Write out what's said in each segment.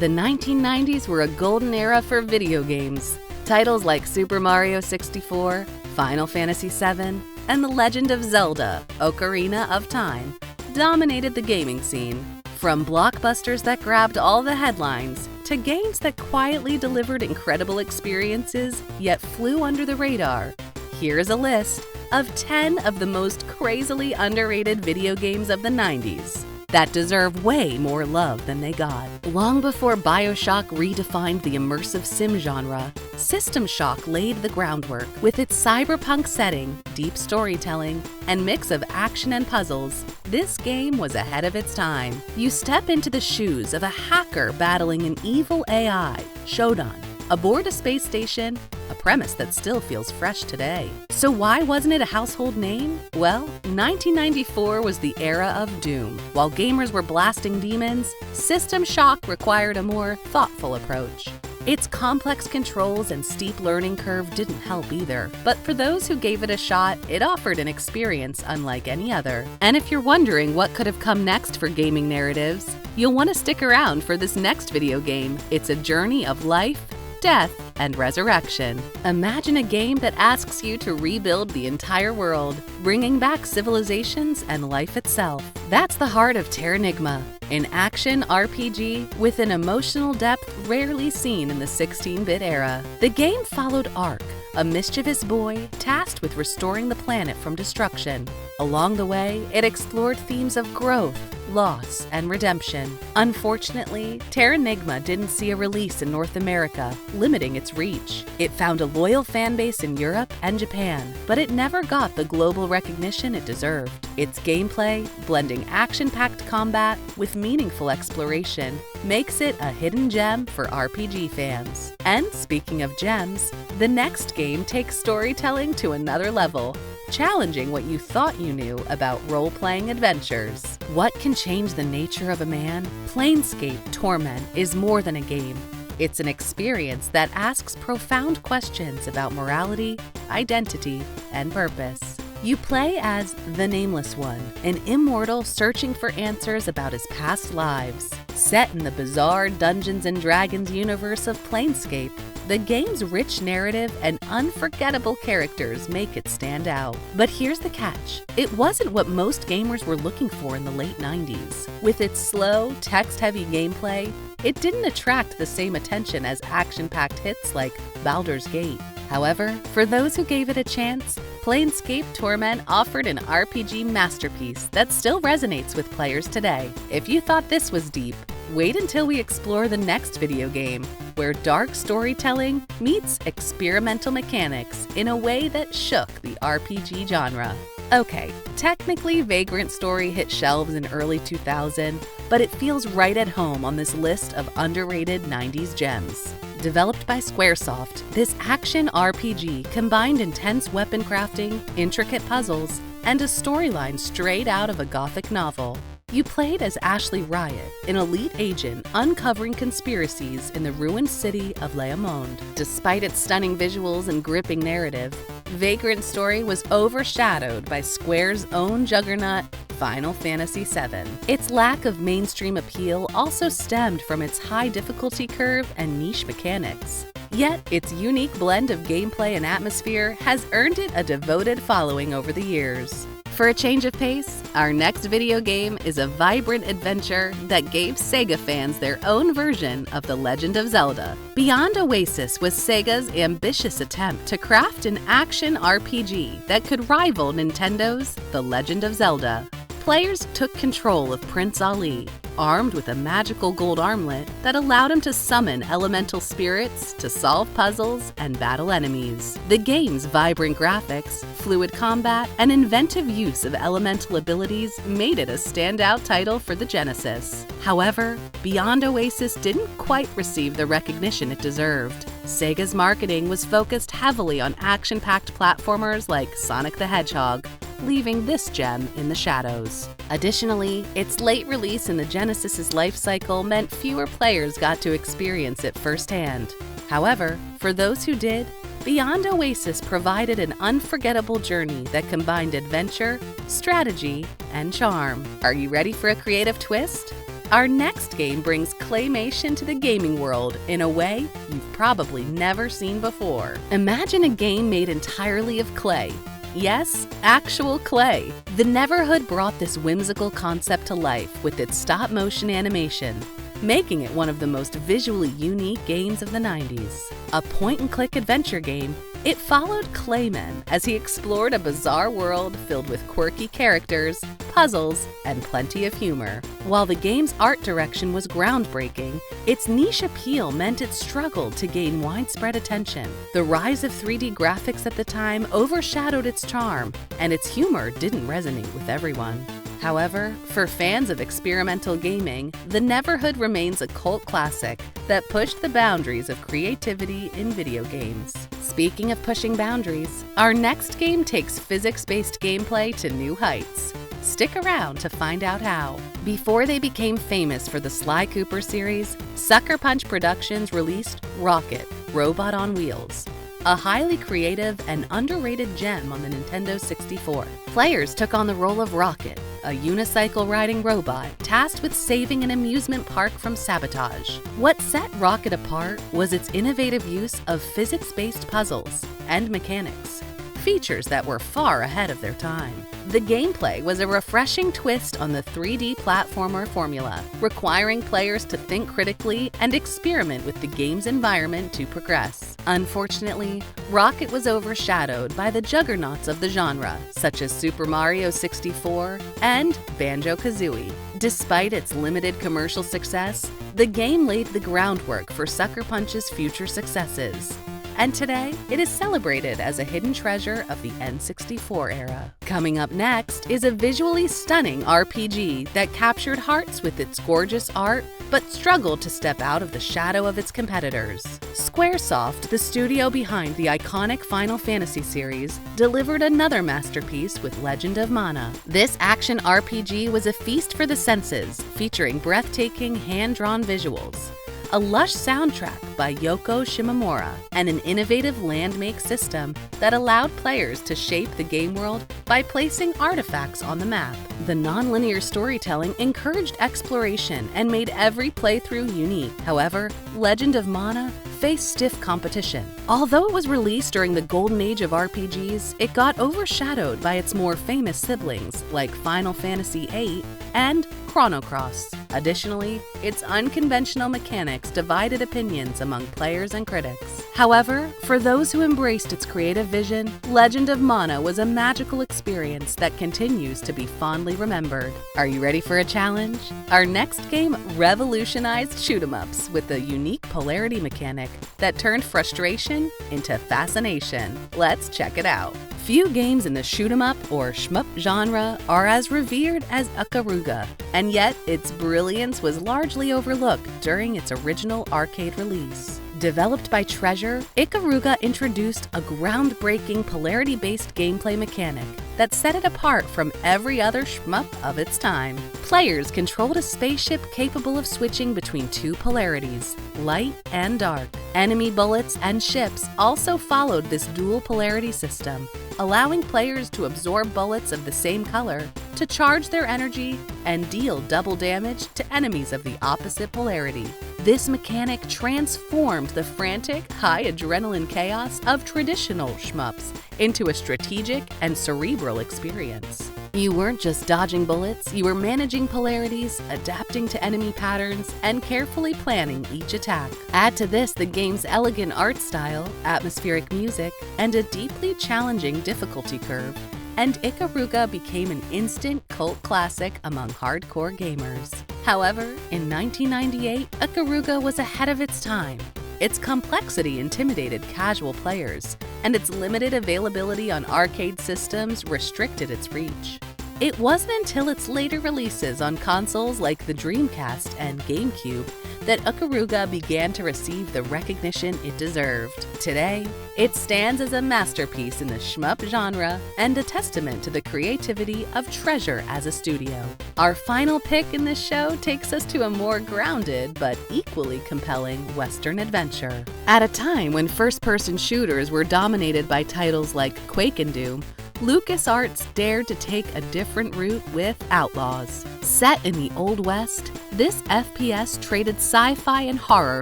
The 1990s were a golden era for video games. Titles like Super Mario 64, Final Fantasy VII, and The Legend of Zelda: Ocarina of Time dominated the gaming scene. From blockbusters that grabbed all the headlines to games that quietly delivered incredible experiences yet flew under the radar, here's a list of 10 of the most crazily underrated video games of the 90s that deserve way more love than they got. Long before BioShock redefined the immersive sim genre, System Shock laid the groundwork. With its cyberpunk setting, deep storytelling, and mix of action and puzzles, this game was ahead of its time. You step into the shoes of a hacker battling an evil AI, Shodan, aboard a space station, a premise that still feels fresh today. So why wasn't it a household name? Well, 1994 was the era of Doom. While gamers were blasting demons, System Shock required a more thoughtful approach. Its complex controls and steep learning curve didn't help either, but for those who gave it a shot, it offered an experience unlike any other. And if you're wondering what could have come next for gaming narratives, you'll want to stick around for this next video game. It's a journey of life, death, and resurrection. Imagine a game that asks you to rebuild the entire world, bringing back civilizations and life itself. That's the heart of Terranigma, an action RPG with an emotional depth rarely seen in the 16-bit era. The game followed Ark, a mischievous boy tasked with restoring the planet from destruction. Along the way, it explored themes of growth, loss, and redemption. Unfortunately, Terranigma didn't see a release in North America, limiting its reach. It found a loyal fanbase in Europe and Japan, but it never got the global recognition it deserved. Its gameplay, blending action-packed combat with meaningful exploration, makes it a hidden gem for RPG fans. And speaking of gems, the next game takes storytelling to another level, challenging what you thought you knew about role-playing adventures. What can change the nature of a man? Planescape Torment is more than a game. It's an experience that asks profound questions about morality, identity, and purpose. You play as the Nameless One, an immortal searching for answers about his past lives. Set in the bizarre Dungeons & Dragons universe of Planescape, the game's rich narrative and unforgettable characters make it stand out. But here's the catch. It wasn't what most gamers were looking for in the late 90s. With its slow, text-heavy gameplay, it didn't attract the same attention as action-packed hits like Baldur's Gate. However, for those who gave it a chance, Planescape Torment offered an RPG masterpiece that still resonates with players today. If you thought this was deep, wait until we explore the next video game, where dark storytelling meets experimental mechanics in a way that shook the RPG genre. Okay, technically Vagrant Story hit shelves in early 2000, but it feels right at home on this list of underrated 90s gems. Developed by Squaresoft, this action RPG combined intense weapon crafting, intricate puzzles, and a storyline straight out of a Gothic novel. You played as Ashley Riot, an elite agent uncovering conspiracies in the ruined city of Le Monde. Despite its stunning visuals and gripping narrative, Vagrant Story was overshadowed by Square's own juggernaut, Final Fantasy VII. Its lack of mainstream appeal also stemmed from its high difficulty curve and niche mechanics. Yet, its unique blend of gameplay and atmosphere has earned it a devoted following over the years. For a change of pace, our next video game is a vibrant adventure that gave Sega fans their own version of The Legend of Zelda. Beyond Oasis was Sega's ambitious attempt to craft an action RPG that could rival Nintendo's The Legend of Zelda. Players took control of Prince Ali, armed with a magical gold armlet that allowed him to summon elemental spirits to solve puzzles and battle enemies. The game's vibrant graphics, fluid combat, and inventive use of elemental abilities made it a standout title for the Genesis. However, Beyond Oasis didn't quite receive the recognition it deserved. Sega's marketing was focused heavily on action-packed platformers like Sonic the Hedgehog, leaving this gem in the shadows. Additionally, its late release in the Genesis's life cycle meant fewer players got to experience it firsthand. However, for those who did, Beyond Oasis provided an unforgettable journey that combined adventure, strategy, and charm. Are you ready for a creative twist? Our next game brings claymation to the gaming world in a way you've probably never seen before. Imagine a game made entirely of clay. Yes, actual clay. The Neverhood brought this whimsical concept to life with its stop-motion animation, making it one of the most visually unique games of the 90s. A point-and-click adventure game, it followed Clayman as he explored a bizarre world filled with quirky characters, puzzles, and plenty of humor. While the game's art direction was groundbreaking, its niche appeal meant it struggled to gain widespread attention. The rise of 3D graphics at the time overshadowed its charm, and its humor didn't resonate with everyone. However, for fans of experimental gaming, The Neverhood remains a cult classic that pushed the boundaries of creativity in video games. Speaking of pushing boundaries, our next game takes physics-based gameplay to new heights. Stick around to find out how. Before they became famous for the Sly Cooper series, Sucker Punch Productions released Rocket, Robot on Wheels, a highly creative and underrated gem on the Nintendo 64. Players took on the role of Rocket, a unicycle-riding robot tasked with saving an amusement park from sabotage. What set Rocket apart was its innovative use of physics-based puzzles and mechanics, features that were far ahead of their time. The gameplay was a refreshing twist on the 3D platformer formula, requiring players to think critically and experiment with the game's environment to progress. Unfortunately, Rocket was overshadowed by the juggernauts of the genre, such as Super Mario 64 and Banjo-Kazooie. Despite its limited commercial success, the game laid the groundwork for Sucker Punch's future successes. And today, it is celebrated as a hidden treasure of the N64 era. Coming up next is a visually stunning RPG that captured hearts with its gorgeous art, but struggled to step out of the shadow of its competitors. Squaresoft, the studio behind the iconic Final Fantasy series, delivered another masterpiece with Legend of Mana. This action RPG was a feast for the senses, featuring breathtaking hand-drawn visuals, a lush soundtrack by Yoko Shimomura, and an innovative land-make system that allowed players to shape the game world by placing artifacts on the map. The non-linear storytelling encouraged exploration and made every playthrough unique. However, Legend of Mana faced stiff competition. Although it was released during the golden age of RPGs, it got overshadowed by its more famous siblings like Final Fantasy VIII and Chrono Cross. Additionally, its unconventional mechanics divided opinions among players and critics. However, for those who embraced its creative vision, Legend of Mana was a magical experience that continues to be fondly remembered. Are you ready for a challenge? Our next game revolutionized shoot-'em-ups with a unique polarity mechanic that turned frustration into fascination. Let's check it out. Few games in the shoot-'em-up or shmup genre are as revered as Ikaruga, and yet its brilliance was largely overlooked during its original arcade release. Developed by Treasure, Ikaruga introduced a groundbreaking polarity-based gameplay mechanic that set it apart from every other shmup of its time. Players controlled a spaceship capable of switching between two polarities, light and dark. Enemy bullets and ships also followed this dual polarity system, allowing players to absorb bullets of the same color to charge their energy and deal double damage to enemies of the opposite polarity. This mechanic transformed the frantic, high-adrenaline chaos of traditional shmups into a strategic and cerebral experience. You weren't just dodging bullets, you were managing polarities, adapting to enemy patterns, and carefully planning each attack. Add to this the game's elegant art style, atmospheric music, and a deeply challenging difficulty curve, and Ikaruga became an instant cult classic among hardcore gamers. However, in 1998, Ikaruga was ahead of its time. Its complexity intimidated casual players, and its limited availability on arcade systems restricted its reach. It wasn't until its later releases on consoles like the Dreamcast and GameCube that Ikaruga began to receive the recognition it deserved. Today, it stands as a masterpiece in the shmup genre and a testament to the creativity of Treasure as a studio. Our final pick in this show takes us to a more grounded but equally compelling Western adventure. At a time when first-person shooters were dominated by titles like Quake and Doom, LucasArts dared to take a different route with Outlaws. Set in the Old West, this FPS traded sci-fi and horror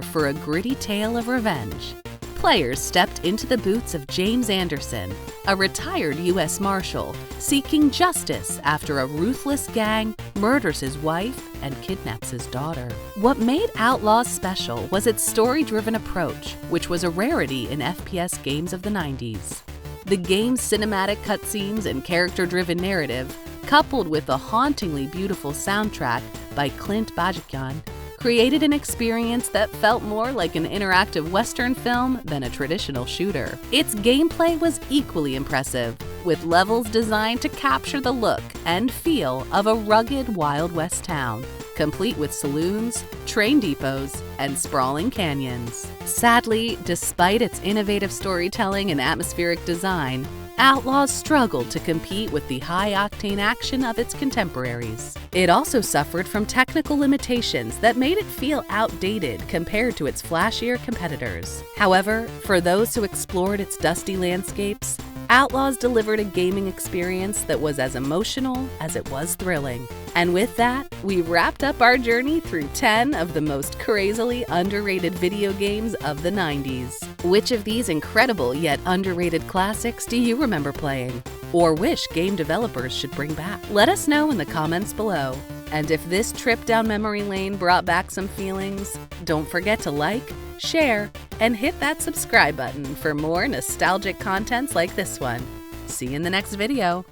for a gritty tale of revenge. Players stepped into the boots of James Anderson, a retired U.S. Marshal seeking justice after a ruthless gang murders his wife and kidnaps his daughter. What made Outlaws special was its story-driven approach, which was a rarity in FPS games of the 90s. The game's cinematic cutscenes and character-driven narrative, coupled with a hauntingly beautiful soundtrack by Clint Bajikian, created an experience that felt more like an interactive Western film than a traditional shooter. Its gameplay was equally impressive, with levels designed to capture the look and feel of a rugged Wild West town, complete with saloons, train depots, and sprawling canyons. Sadly, despite its innovative storytelling and atmospheric design, Outlaws struggled to compete with the high-octane action of its contemporaries. It also suffered from technical limitations that made it feel outdated compared to its flashier competitors. However, for those who explored its dusty landscapes, Outlaws delivered a gaming experience that was as emotional as it was thrilling. And with that, we wrapped up our journey through 10 of the most crazily underrated video games of the 90s. Which of these incredible yet underrated classics do you remember playing? Or wish game developers should bring back? Let us know in the comments below. And if this trip down memory lane brought back some feelings, don't forget to like, share, and hit that subscribe button for more nostalgic contents like this one. See you in the next video.